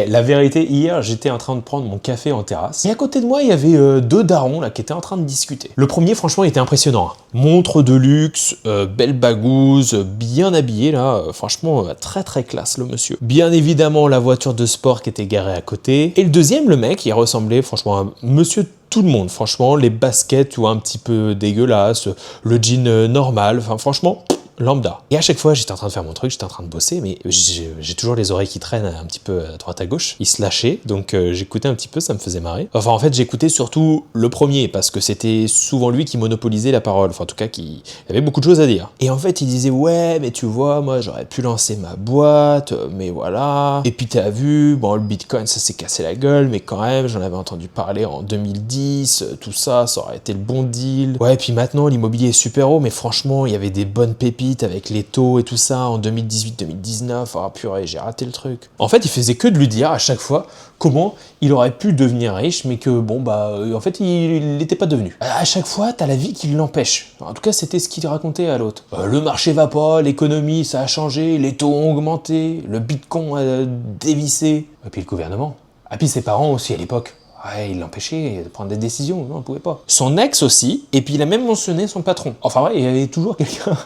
La vérité, hier, j'étais en train de prendre mon café en terrasse, et à côté de moi, il y avait deux darons là qui étaient en train de discuter. Le premier, franchement, il était impressionnant. Hein. Montre de luxe, belle bagouze, bien habillé là, franchement, très très classe le monsieur. Bien évidemment, la voiture de sport qui était garée à côté. Et le deuxième, le mec, il ressemblait franchement à monsieur tout le monde, franchement, les baskets, tu vois, un petit peu dégueulasses, le jean normal, enfin franchement... lambda. Et à chaque fois, j'étais en train de faire mon truc, j'étais en train de bosser, mais j'ai toujours les oreilles qui traînent un petit peu à droite à gauche. Ils se lâchaient, donc j'écoutais un petit peu, ça me faisait marrer. Enfin, en fait, j'écoutais surtout le premier, parce que c'était souvent lui qui monopolisait la parole. Enfin, en tout cas, qui avait beaucoup de choses à dire. Et en fait, il disait, ouais, mais tu vois, moi, j'aurais pu lancer ma boîte, mais voilà. Et puis, t'as vu, bon, le Bitcoin, ça s'est cassé la gueule, mais quand même, j'en avais entendu parler en 2010, tout ça, ça aurait été le bon deal. Ouais, et puis maintenant, l'immobilier est super haut, mais franchement, il y avait des bonnes pépites avec les taux et tout ça en 2018-2019, ah purée, j'ai raté le truc. En fait, il faisait que de lui dire à chaque fois comment il aurait pu devenir riche, mais que bon, bah, en fait, il n'était pas devenu. À chaque fois, t'as la vie qui l'empêche. En tout cas, c'était ce qu'il racontait à l'autre. Le marché va pas, l'économie, ça a changé, les taux ont augmenté, le bitcoin a dévissé. Et puis le gouvernement. Et puis ses parents aussi à l'époque. Ouais, il l'empêchait de prendre des décisions, non, il pouvait pas. Son ex aussi, et puis il a même mentionné son patron. Enfin ouais, il y avait toujours quelqu'un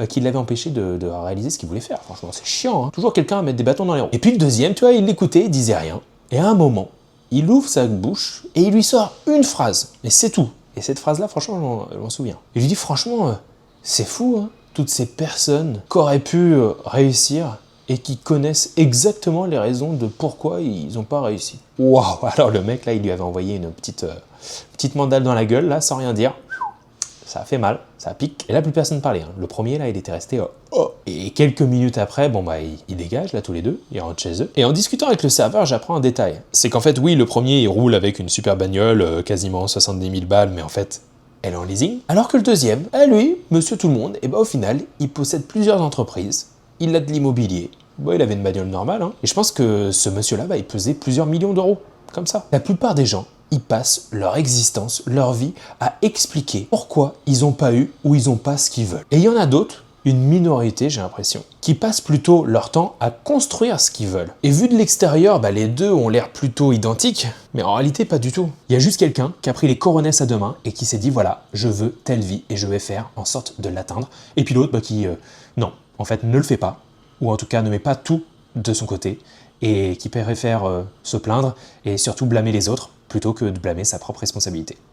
qui l'avait empêché de réaliser ce qu'il voulait faire. Franchement, c'est chiant, hein. Toujours quelqu'un à mettre des bâtons dans les roues. Et puis le deuxième, tu vois, il l'écoutait, il disait rien. Et à un moment, il ouvre sa bouche et il lui sort une phrase. Et c'est tout. Et cette phrase-là, franchement, je m'en souviens. Et je lui dis, franchement, c'est fou, hein. Toutes ces personnes qui auraient pu réussir et qui connaissent exactement les raisons de pourquoi ils n'ont pas réussi. Waouh! Alors le mec, là, il lui avait envoyé une petite mandale dans la gueule, là, sans rien dire. Ça a fait mal, ça pique. Et là, plus personne ne parlait. Hein. Le premier, là, il était resté... Et quelques minutes après, bon, bah, ils dégagent, là, tous les deux. Ils rentrent chez eux. Et en discutant avec le serveur, j'apprends un détail. C'est qu'en fait, oui, le premier, il roule avec une super bagnole, quasiment 70 000 balles, mais en fait... elle est en leasing. Alors que le deuxième, lui, monsieur tout le monde, et bah au final, il possède plusieurs entreprises, il a de l'immobilier, bon, il avait une bagnole normale, hein. Et je pense que ce monsieur-là, il pesait plusieurs millions d'euros, comme ça. La plupart des gens, ils passent leur existence, leur vie, à expliquer pourquoi ils n'ont pas eu ou ils n'ont pas ce qu'ils veulent. Et il y en a d'autres, une minorité, j'ai l'impression, qui passent plutôt leur temps à construire ce qu'ils veulent. Et vu de l'extérieur, les deux ont l'air plutôt identiques, mais en réalité, pas du tout. Il y a juste quelqu'un qui a pris les coronesses à deux mains et qui s'est dit, voilà, je veux telle vie et je vais faire en sorte de l'atteindre. Et puis l'autre, qui, non, en fait, ne le fait pas, ou en tout cas ne met pas tout de son côté, et qui préfère se plaindre et surtout blâmer les autres, plutôt que de blâmer sa propre responsabilité.